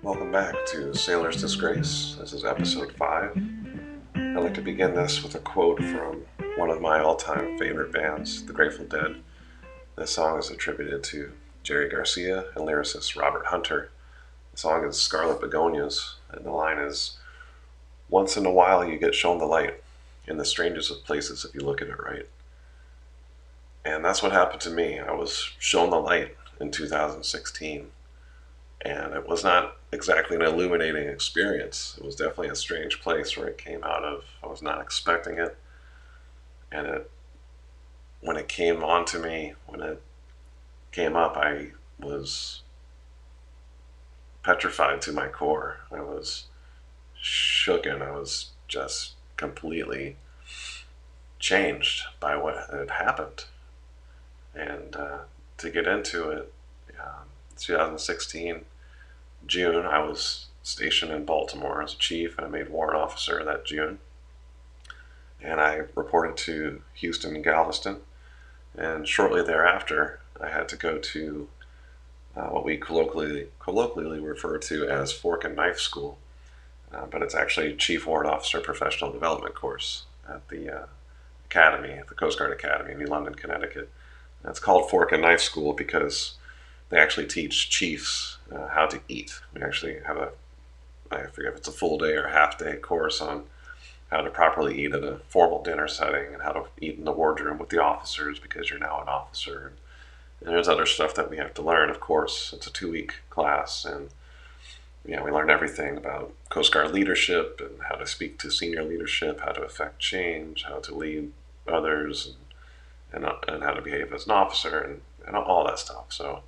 Welcome back to Sailor's Disgrace. This is episode 5. I'd like to begin this with a quote from one of my all-time favorite bands, the Grateful Dead. This song is attributed to Jerry Garcia and lyricist Robert Hunter. The song is Scarlet Begonias, and the line is, "Once in a while you get shown the light, in the strangest of places if you look at it right." And that's what happened to me. I was shown the light in 2016. And it was not exactly an illuminating experience. It was definitely a strange place where it came out of. I was not expecting it. And when it came onto me, when it came up, I was petrified to my core. I was shooken. I was just completely changed by what had happened. And to get into it, 2016, June, I was stationed in Baltimore as a chief, and I made warrant officer that June. And I reported to Houston and Galveston. And shortly thereafter, I had to go to what we colloquially refer to as Fork and Knife School. But it's actually Chief Warrant Officer Professional Development Course at the Academy, at the Coast Guard Academy in New London, Connecticut. And it's called Fork and Knife School because they actually teach chiefs how to eat. We actually have I forget if it's a full day or half day course on how to properly eat at a formal dinner setting and how to eat in the wardroom with the officers because you're now an officer. And there's other stuff that we have to learn, of course. It's a 2-week class, and we learn everything about Coast Guard leadership and how to speak to senior leadership, how to affect change, how to lead others, and how to behave as an officer, and all that stuff. So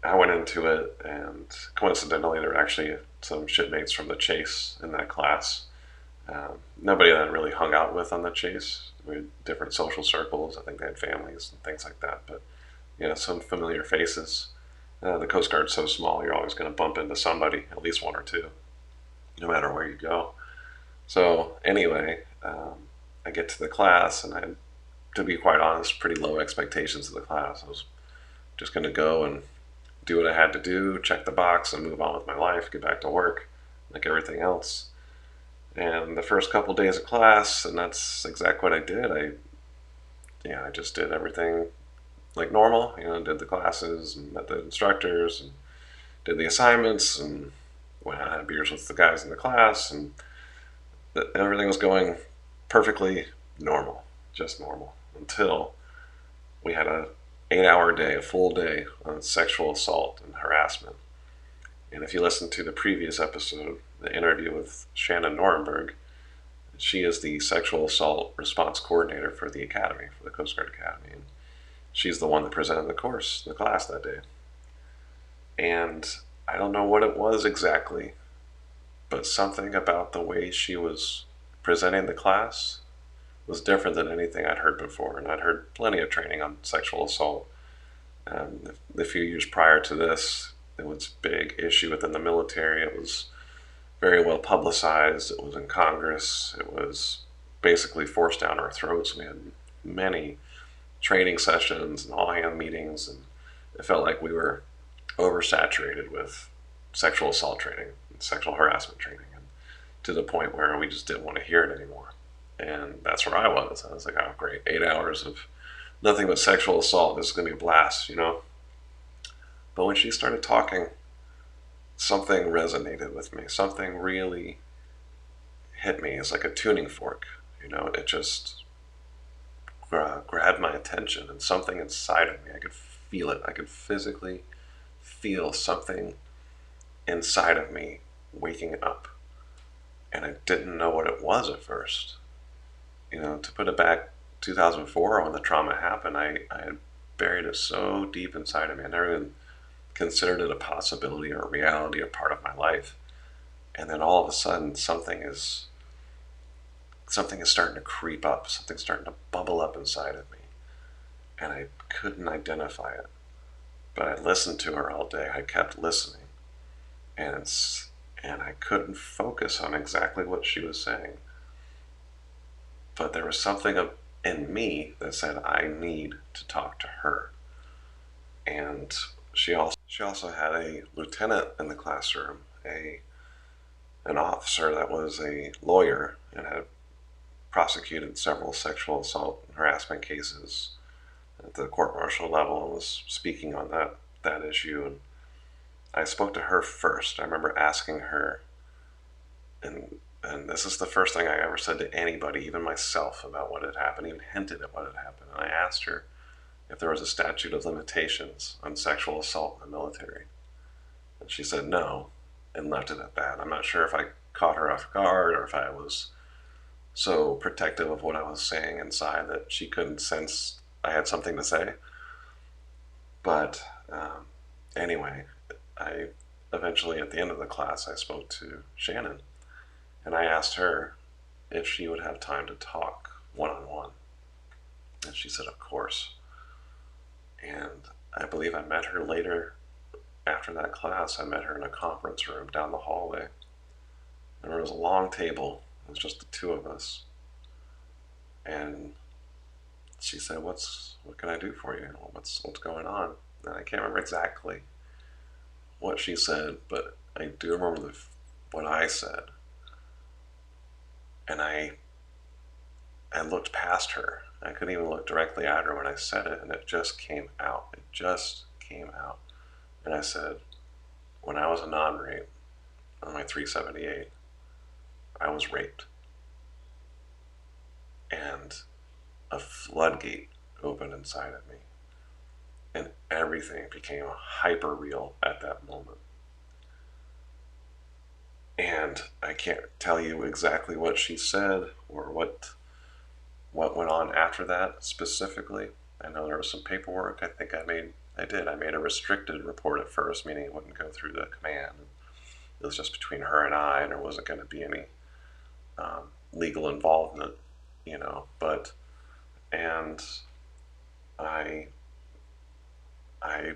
I went into it, and coincidentally, there were actually some shipmates from the chase in that class. Nobody that I really hung out with on the chase. We had different social circles. I think they had families and things like that. But some familiar faces. The Coast Guard's so small, you're always going to bump into somebody, at least one or two, no matter where you go. So anyway, I get to the class, and I had, to be quite honest, pretty low expectations of the class. I was just going to go and do what I had to do, check the box, and move on with my life, get back to work, like everything else. And the first couple days of class, and that's exactly what I did. I just did everything like normal. Did the classes and met the instructors and did the assignments and went out and had beers with the guys in the class, and everything was going perfectly normal, just normal, until we had a 8-hour day, a full day on sexual assault and harassment. And if you listen to the previous episode, the interview with Shannon Norenberg, she is the sexual assault response coordinator for the Academy, for the Coast Guard Academy. And she's the one that presented the class that day. And I don't know what it was exactly, but something about the way she was presenting the class was different than anything I'd heard before. And I'd heard plenty of training on sexual assault. The few years prior to this, it was a big issue within the military. It was very well publicized. It was in Congress. It was basically forced down our throats. We had many training sessions and all-hand meetings, and it felt like we were oversaturated with sexual assault training and sexual harassment training, and to the point where we just didn't want to hear it anymore. And that's where I was. I was like, oh, great, 8 hours of nothing but sexual assault. This is going to be a blast, But when she started talking, something resonated with me. Something really hit me. It's like a tuning fork, It just grabbed my attention, and something inside of me, I could feel it. I could physically feel something inside of me waking up. And I didn't know what it was at first. To put it back 2004 when the trauma happened, I had buried it so deep inside of me. I never even considered it a possibility or a reality or part of my life. And then all of a sudden something is starting to creep up, something's starting to bubble up inside of me. And I couldn't identify it. But I listened to her all day. I kept listening. And I couldn't focus on exactly what she was saying. But there was something in me that said, I need to talk to her. And she She also had a lieutenant in the classroom, an officer that was a lawyer and had prosecuted several sexual assault and harassment cases at the court-martial level and was speaking on that issue. And I spoke to her first. I remember asking her, and this is the first thing I ever said to anybody, even myself, about what had happened, even hinted at what had happened. And I asked her if there was a statute of limitations on sexual assault in the military. And she said no, and left it at that. I'm not sure if I caught her off guard or if I was so protective of what I was saying inside that she couldn't sense I had something to say. But anyway, I eventually, at the end of the class, I spoke to Shannon, and I asked her if she would have time to talk one-on-one. And she said, of course. And I believe I met her later after that class. I met her in a conference room down the hallway. And there was a long table. It was just the two of us. And she said, what can I do for you? What's going on? And I can't remember exactly what she said, but I do remember what I said. And I looked past her. I couldn't even look directly at her when I said it, and it just came out. It just came out. And I said, when I was a non-rape on my 378, I was raped. And a floodgate opened inside of me. And everything became hyper real at that moment. And I can't tell you exactly what she said or what went on after that specifically. I know there was some paperwork I think I made a restricted report at first, meaning it wouldn't go through the command. It was just between her and I, and there wasn't going to be any legal involvement, but, and I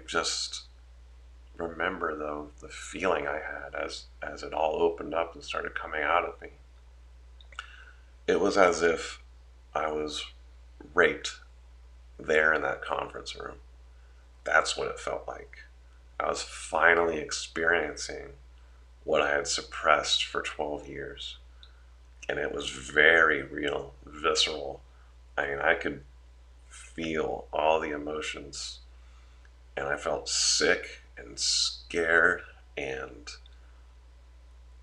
just remember, though, the feeling I had as it all opened up and started coming out of me. It was as if I was raped there in that conference room. That's what it felt like. I was finally experiencing what I had suppressed for 12 years. And it was very real, visceral. I mean, I could feel all the emotions. And I felt sick and scared, and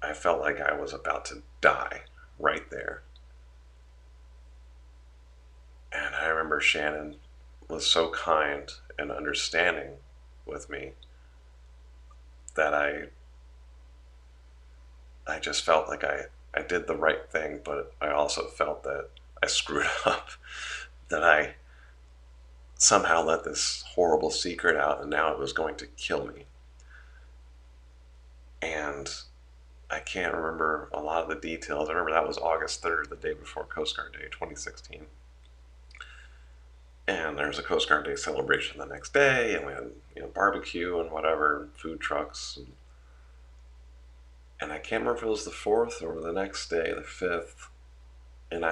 I felt like I was about to die right there. And I remember Shannon was so kind and understanding with me that I just felt like I did the right thing, but I also felt that I screwed up, that I somehow let this horrible secret out, and now it was going to kill me. And I can't remember a lot of the details. I remember that was August 3rd, the day before Coast Guard Day 2016. And there was a Coast Guard Day celebration the next day, and we had barbecue and whatever, food trucks. And I can't remember if it was the 4th or the next day, the 5th. And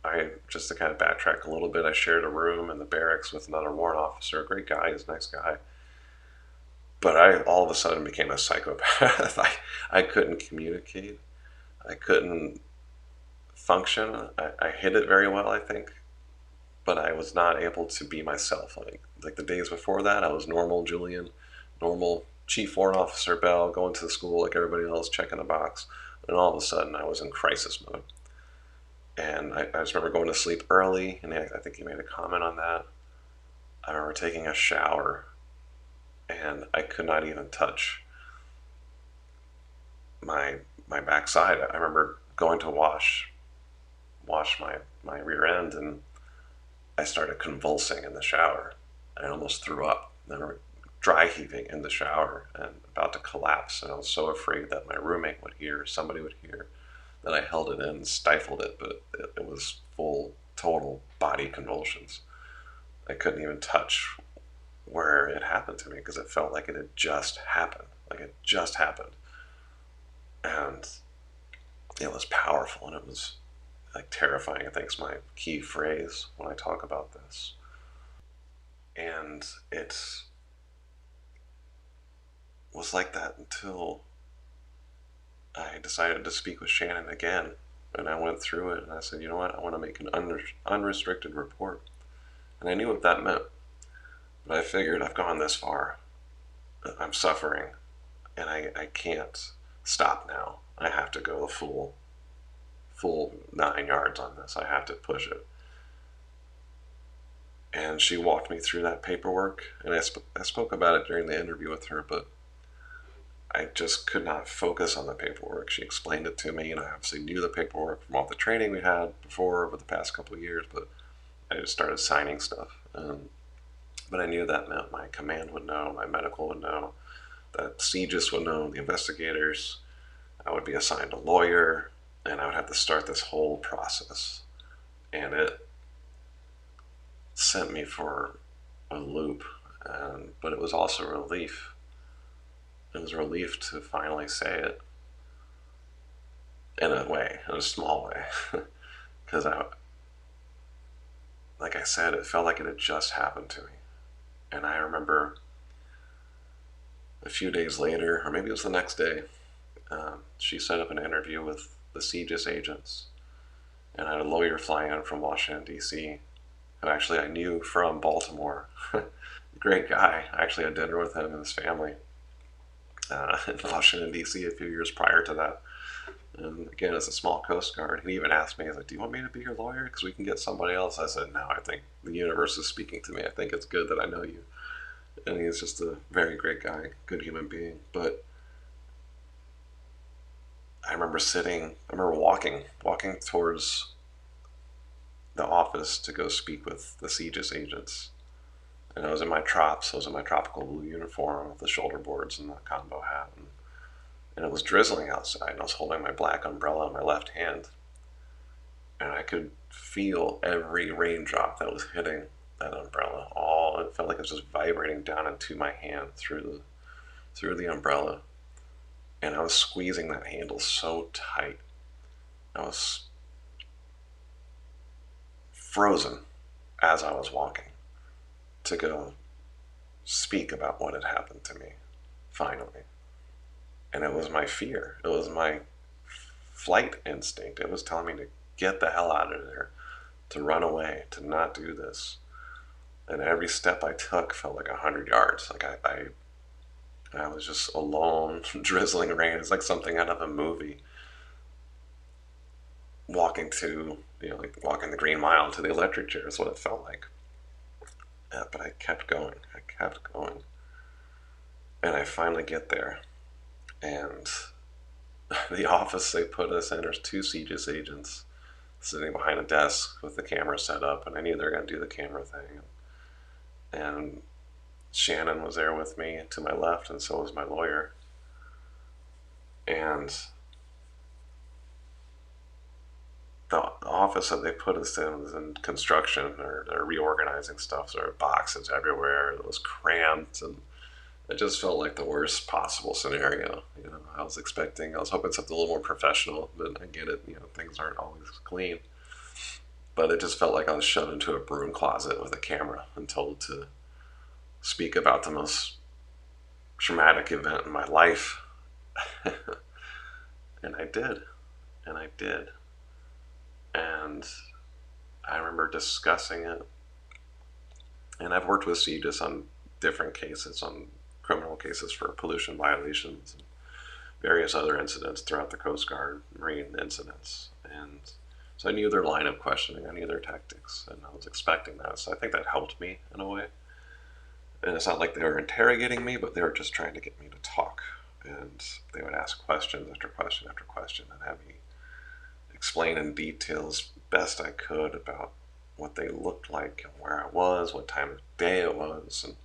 I just to kind of backtrack a little bit, I shared a room in the barracks with another warrant officer, a great guy, he's a nice guy. But I all of a sudden became a psychopath. I couldn't communicate. I couldn't function. I hid it very well, I think. But I was not able to be myself. Like the days before that, I was normal Julian, normal Chief Warrant Officer Bell, going to the school like everybody else, checking the box. And all of a sudden, I was in crisis mode. And I just remember going to sleep early, and I think he made a comment on that. I remember taking a shower, and I could not even touch my backside. I remember going to wash my rear end, and I started convulsing in the shower. I almost threw up. I remember dry heaving in the shower and about to collapse, and I was so afraid that my roommate would hear, somebody would hear, that I held it in and stifled it, but it was full, total body convulsions. I couldn't even touch where it happened to me because it felt like it had just happened. Like it just happened. And it was powerful, and it was like terrifying. I think it's my key phrase when I talk about this. And was like that until I decided to speak with Shannon again. And I went through it and I said, you know what, I want to make an unrestricted report. And I knew what that meant. But I figured I've gone this far. I'm suffering. And I can't stop now. I have to go full 9 yards on this. I have to push it. And she walked me through that paperwork. And I spoke about it during the interview with her, but I just could not focus on the paperwork. She explained it to me, and I obviously knew the paperwork from all the training we had before over the past couple of years, but I just started signing stuff. But I knew that meant my command would know, my medical would know, that CGIS would know, the investigators. I would be assigned a lawyer, and I would have to start this whole process. And it sent me for a loop, but it was also a relief. It was a relief to finally say it in a small way. Because like I said, it felt like it had just happened to me. And I remember a few days later, or maybe it was the next day, she set up an interview with the CGIS agents. And I had a lawyer fly in from Washington, D.C., who actually I knew from Baltimore. Great guy. I actually had dinner with him and his family in Washington, D.C. a few years prior to that. And again, as a small Coast Guard, he even asked me, he's like, do you want me to be your lawyer? Because we can get somebody else. I said, no, I think the universe is speaking to me. I think it's good that I know you. And he's just a very great guy, good human being. But I remember walking towards the office to go speak with the CGIS agents. And I was in my trops. I was in my tropical blue uniform with the shoulder boards and the combo hat. And it was drizzling outside, and I was holding my black umbrella in my left hand. And I could feel every raindrop that was hitting that umbrella. It felt like it was just vibrating down into my hand through the umbrella. And I was squeezing that handle so tight. I was frozen as I was walking to go speak about what had happened to me, finally. And it was my fear. It was my flight instinct. It was telling me to get the hell out of there, to run away, to not do this. And every step I took felt like 100 yards. Like I was just alone, drizzling rain. It's like something out of a movie. Walking walking the Green Mile to the electric chair is what it felt like. But I kept going. And I finally get there. And the office they put us in, there's two CGIS agents sitting behind a desk with the camera set up, and I knew they were going to do the camera thing. And Shannon was there with me to my left, and so was my lawyer. And the office that they put us in was in construction, or they're reorganizing stuff. So there were boxes everywhere. It was cramped, and it just felt like the worst possible scenario. I was hoping something a little more professional, but I get it. Things aren't always clean. But it just felt like I was shoved into a broom closet with a camera and told to speak about the most traumatic event in my life. And I did. And I remember discussing it. And I've worked with CGIS on different cases, on criminal cases for pollution violations and various other incidents throughout the Coast Guard, Marine incidents. And so I knew their line of questioning, I knew their tactics, and I was expecting that. So I think that helped me in a way. And it's not like they were interrogating me, but they were just trying to get me to talk. And they would ask question after question after question and have me explain in detail as best I could about what they looked like and where I was, what time of day it was. And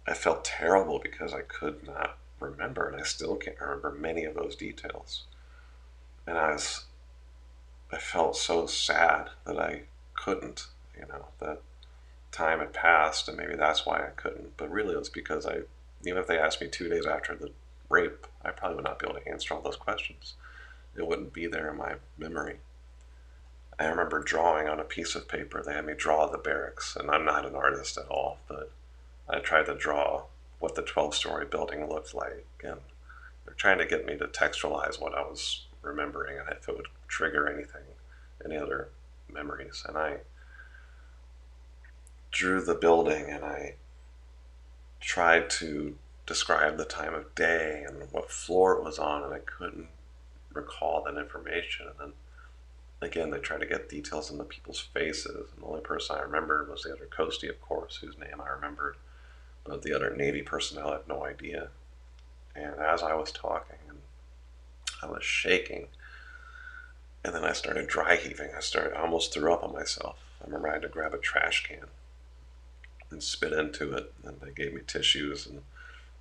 I felt terrible because I could not remember, and I still can't remember many of those details. And I felt so sad that I couldn't, that time had passed, and maybe that's why I couldn't. But really it was because even if they asked me 2 days after the rape, I probably would not be able to answer all those questions. It wouldn't be there in my memory. I remember drawing on a piece of paper. They had me draw the barracks, and I'm not an artist at all, but I tried to draw what the 12-story building looked like, and they're trying to get me to textualize what I was remembering and if it would trigger anything, any other memories. And I drew the building and I tried to describe the time of day and what floor it was on, and I couldn't recall that information. And then again, they tried to get details in the people's faces, and the only person I remembered was the other Coastie, of course, whose name I remembered, but the other Navy personnel I had no idea. And as I was talking, and I was shaking, and then I started dry heaving. I almost threw up on myself. I remember I had to grab a trash can and spit into it, and they gave me tissues, and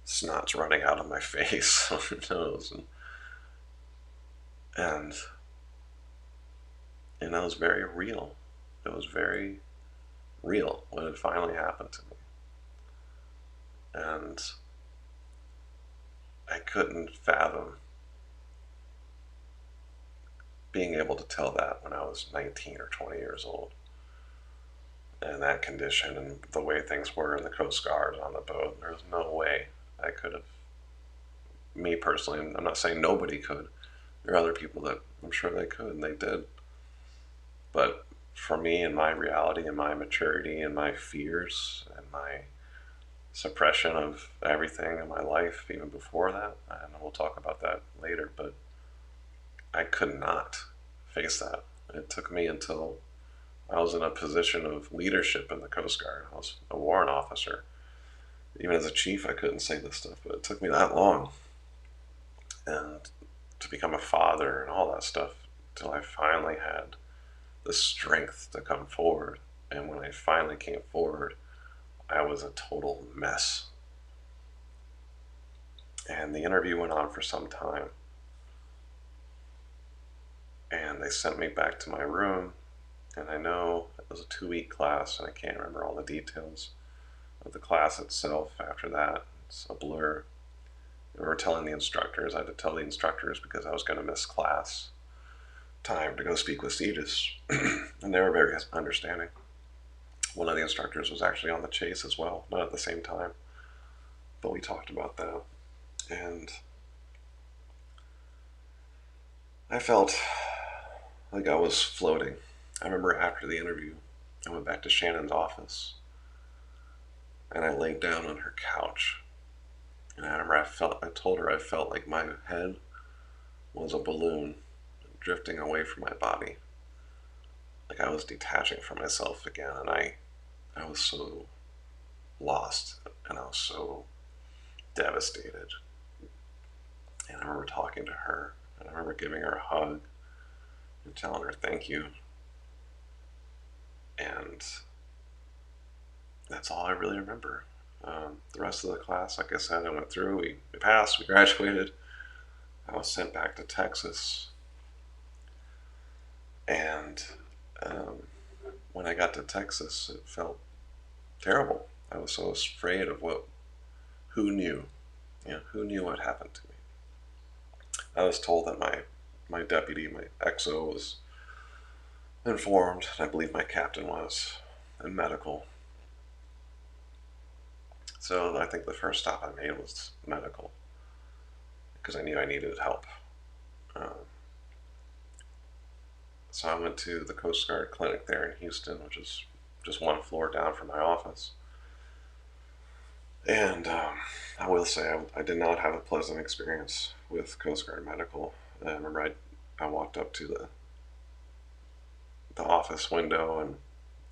snot's running out of my face on the nose, and that was very real. It was very real when it finally happened to me. And I couldn't fathom being able to tell that when I was 19 or 20 years old. And that condition and the way things were in the Coast Guard on the boat, there was no way I could have, me personally, I'm not saying nobody could. There are other people that I'm sure they could, and they did. But for me and my reality and my maturity and my fears and my suppression of everything in my life, even before that, and we'll talk about that later, but I could not face that. It took me until I was in a position of leadership in the Coast Guard. I was a warrant officer. Even as a chief, I couldn't say this stuff, but it took me that long. And to become a father and all that stuff, till I finally had the strength to come forward. And when I finally came forward, I was a total mess. And the interview went on for some time. And they sent me back to my room. And I know it was a 2-week class, and I can't remember all the details of the class itself after that. It's a blur. I remember telling the instructors, I had to tell the instructors because I was going to miss class time to go speak with CJIS. And they were very understanding. One of the instructors was actually on the chase as well, not at the same time, but we talked about that. And I felt like I was floating. I remember after the interview, I went back to Shannon's office and I laid down on her couch. And I remember I told her I felt like my head was a balloon drifting away from my body. Like I was detaching from myself again, and I was so lost and I was so devastated. And I remember talking to her, and I remember giving her a hug and telling her thank you. And that's all I really remember. The rest of the class, like I said, I went through, we passed, we graduated. I was sent back to Texas. And when I got to Texas, it felt terrible. I was so afraid of who knew, who knew what happened to me. I was told that my deputy, my XO, was informed, and I believe my captain was, in medical. So I think the first stop I made was medical, because I knew I needed help. So I went to the Coast Guard clinic there in Houston, which is just one floor down from my office. And I will say I did not have a pleasant experience with Coast Guard Medical. I remember I walked up to the office window and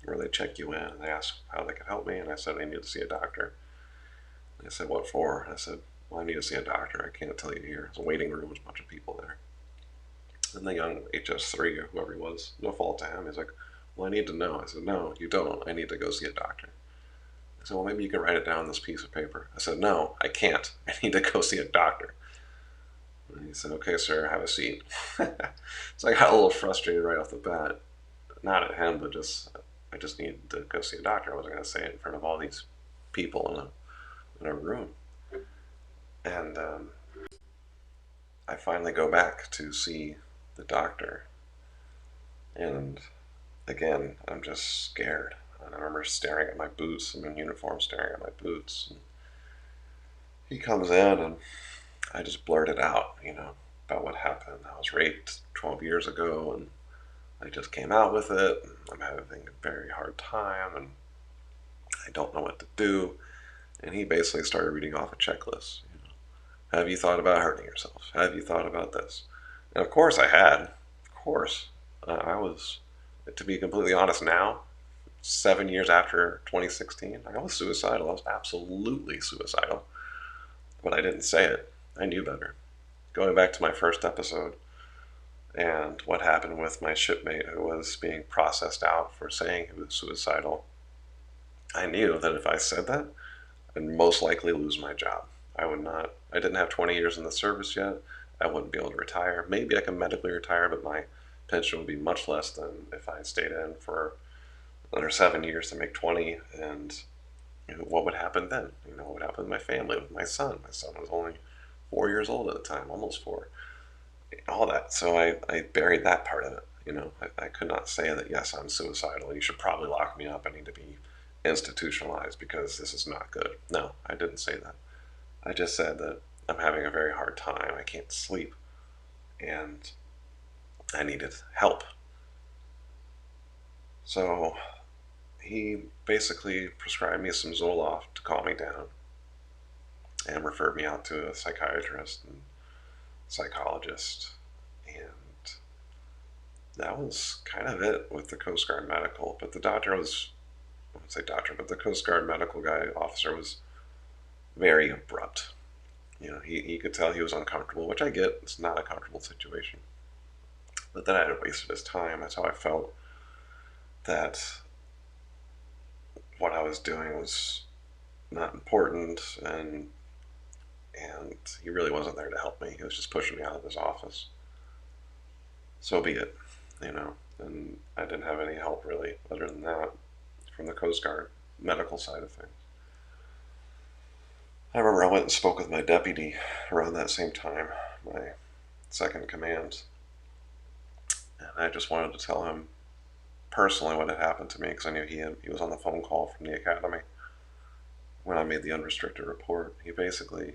where they check you in, and they asked how they could help me, and I said I need to see a doctor. And they said, what for? And I said, well, I need to see a doctor. I can't tell you here. It's a waiting room, there's a bunch of people there. And the young HS3 or whoever he was, no fault to him, he's like, well, I need to know. I said, no, you don't. I need to go see a doctor. I said, well, maybe you can write it down on this piece of paper. I said, no, I can't. I need to go see a doctor. And he said, okay, sir, have a seat. So I got a little frustrated right off the bat. Not at him, but I just needed to go see a doctor. I wasn't going to say it in front of all these people in a room. And I finally go back to see the doctor. And again, I'm just scared. And I remember staring at my boots. I'm in uniform, staring at my boots. And he comes in and I just blurted out, about what happened. I was raped 12 years ago and I just came out with it. I'm having a very hard time and I don't know what to do. And he basically started reading off a checklist. Have you thought about hurting yourself? Have you thought about this? And of course I had. Of course. I was, to be completely honest now, 7 years after 2016, I was suicidal. I was absolutely suicidal. But I didn't say it. I knew better. Going back to my first episode and what happened with my shipmate who was being processed out for saying he was suicidal, I knew that if I said that, I'd most likely lose my job. I didn't have 20 years in the service yet. I wouldn't be able to retire. Maybe I can medically retire, but my pension would be much less than if I stayed in for another 7 years to make 20. And what would happen then? What would happen with my family, with my son? My son was only 4 years old at the time, almost four. All that. So I buried that part of it. I could not say that, yes, I'm suicidal. You should probably lock me up. I need to be institutionalized because this is not good. No, I didn't say that. I just said that I'm having a very hard time. I can't sleep. And I needed help. So he basically prescribed me some Zoloft to calm me down and referred me out to a psychiatrist and psychologist. And that was kind of it with the Coast Guard medical. But the doctor was, I wouldn't say doctor, but the Coast Guard medical officer was very abrupt. He could tell he was uncomfortable, which I get. It's not a comfortable situation. But then I had wasted his time. That's how I felt that what I was doing was not important, and he really wasn't there to help me. He was just pushing me out of his office. So be it, And I didn't have any help really, other than that, from the Coast Guard medical side of things. I remember I went and spoke with my deputy around that same time, my second in command, and I just wanted to tell him personally what had happened to me because I knew he was on the phone call from the academy when I made the unrestricted report. He basically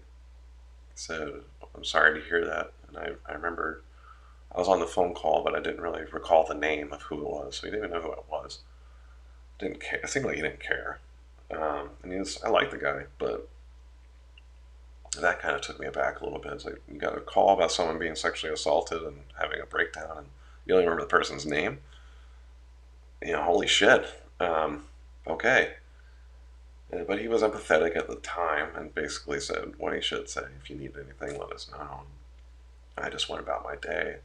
said, "I'm sorry to hear that," and I remember I was on the phone call, but I didn't really recall the name of who it was, so he didn't even know who it was. Didn't care. It seemed like he didn't care, and I liked the guy, but that kind of took me aback a little bit. It's like you got a call about someone being sexually assaulted and having a breakdown, and you only remember the person's name. Holy shit. Okay. But he was empathetic at the time and basically said what he should say. If you need anything, let us know. I just went about my day,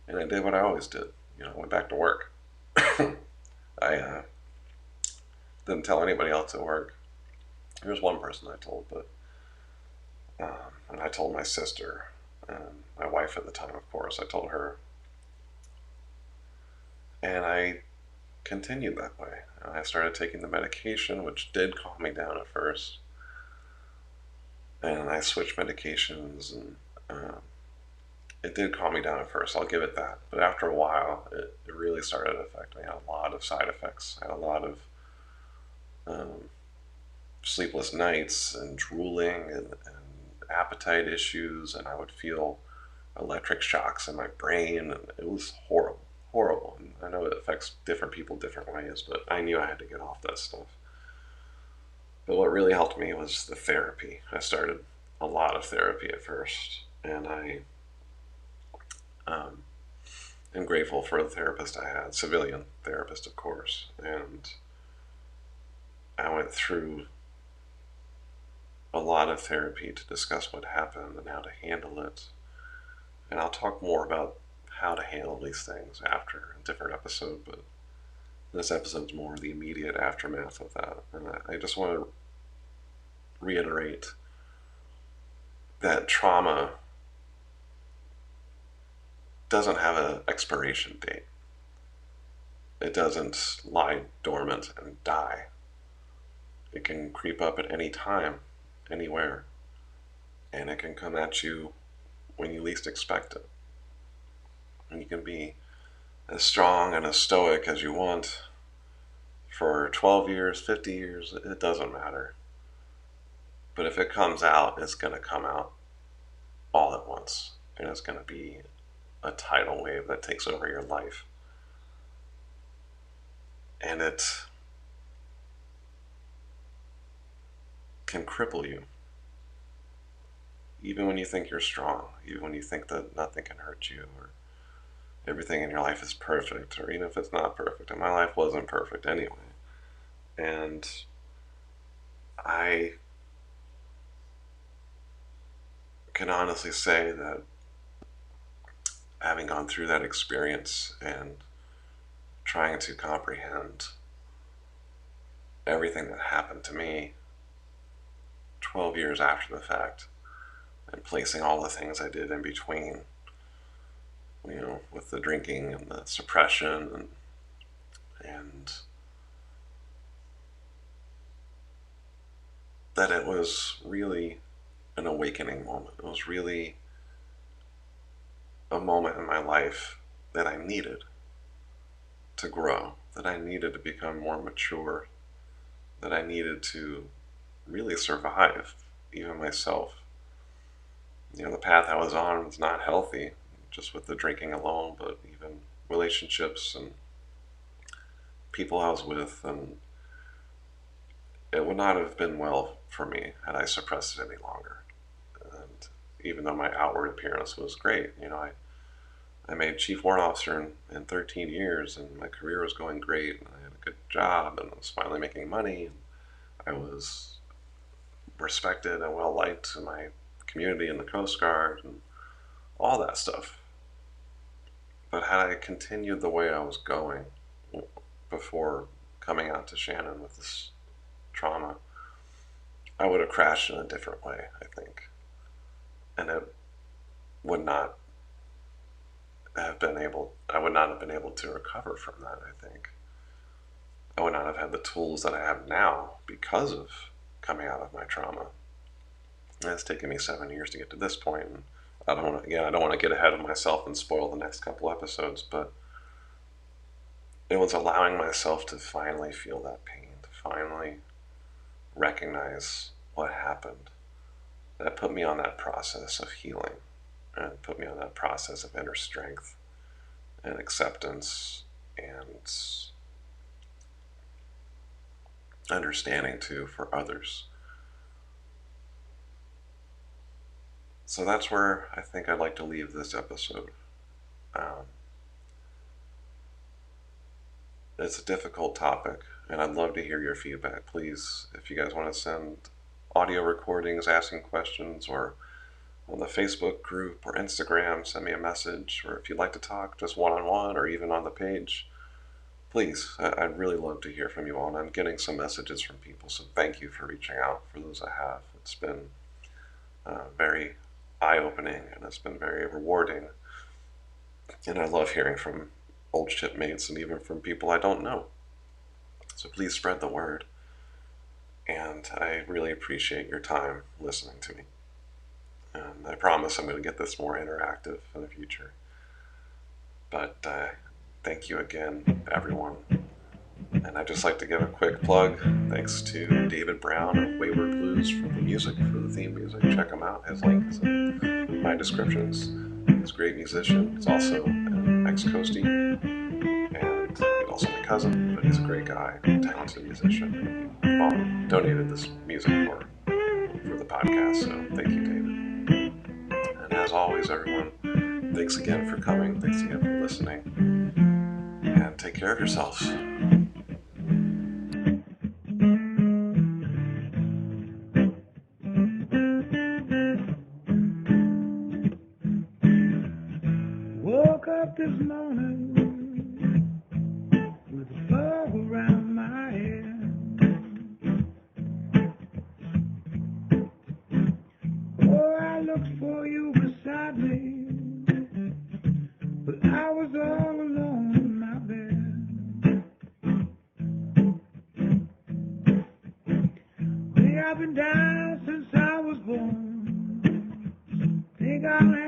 and I did what I always did. I went back to work. I didn't tell anybody else at work. There was one person I told, but and I told my sister and my wife at the time, of course. I told her, and I continued that way. I started taking the medication, which did calm me down at first, and I switched medications, and it did calm me down at first. I'll give it that. But after a while, it really started to affect me. I had a lot of side effects. I had a lot of sleepless nights and drooling and appetite issues, and I would feel electric shocks in my brain, and it was horrible. Horrible. And I know it affects different people different ways, but I knew I had to get off that stuff. But what really helped me was the therapy. I started a lot of therapy at first, and I am grateful for the therapist I had, civilian therapist, of course. And I went through a lot of therapy to discuss what happened and how to handle it. And I'll talk more about how to handle these things after a different episode, but this episode's more the immediate aftermath of that. And I just want to reiterate that trauma doesn't have an expiration date. It doesn't lie dormant and die. It can creep up at any time, anywhere, and it can come at you when you least expect it. And you can be as strong and as stoic as you want for 12 years, 50 years, it doesn't matter. But if it comes out, it's going to come out all at once. And it's going to be a tidal wave that takes over your life. And it can cripple you. Even when you think you're strong, even when you think that nothing can hurt you, or everything in your life is perfect, or even if it's not perfect. And my life wasn't perfect anyway. And I can honestly say that having gone through that experience and trying to comprehend everything that happened to me 12 years after the fact, and placing all the things I did in between, with the drinking and the suppression and that it was really an awakening moment. It was really a moment in my life that I needed to grow, that I needed to become more mature, that I needed to really survive, even myself. The path I was on was not healthy, just with the drinking alone, but even relationships and people I was with, and it would not have been well for me had I suppressed it any longer. And even though my outward appearance was great, I made Chief Warrant Officer in 13 years, and my career was going great, and I had a good job, and I was finally making money, and I was respected and well liked in my community in the Coast Guard, and all that stuff. But had I continued the way I was going before coming out to Shannon with this trauma, I would have crashed in a different way, I think. And it would not have been able, I would not have been able to recover from that, I think. I would not have had the tools that I have now because of coming out of my trauma. And it's taken me 7 years to get to this point, and I don't want to get ahead of myself and spoil the next couple episodes, but it was allowing myself to finally feel that pain, to finally recognize what happened. That put me on that process of healing, and put me on that process of inner strength and acceptance and understanding too for others. So that's where I think I'd like to leave this episode. It's a difficult topic, and I'd love to hear your feedback. Please, if you guys want to send audio recordings asking questions, or on the Facebook group or Instagram, send me a message, or if you'd like to talk just one-on-one or even on the page, please, I'd really love to hear from you all. And I'm getting some messages from people, so thank you for reaching out. For those I have, it's been very eye-opening, and it's been very rewarding, and I love hearing from old shipmates and even from people I don't know. So please spread the word, and I really appreciate your time listening to me, and I promise I'm going to get this more interactive in the future. But thank you again, everyone. And I'd just like to give a quick plug. Thanks to David Brown of Wayward Blues for the music, for the theme music. Check him out. His link is in my descriptions. He's a great musician. He's also an ex-coastie, and he's also my cousin, but he's a great guy, talented musician. He donated this music for the podcast, so thank you, David. And as always, everyone, thanks again for coming. Thanks again for listening. And take care of yourselves. Woke up this morning with a fog around my head. Oh, I looked for you beside me, but I was all alone in my bed. Well, I've been down since I was born. Think I'll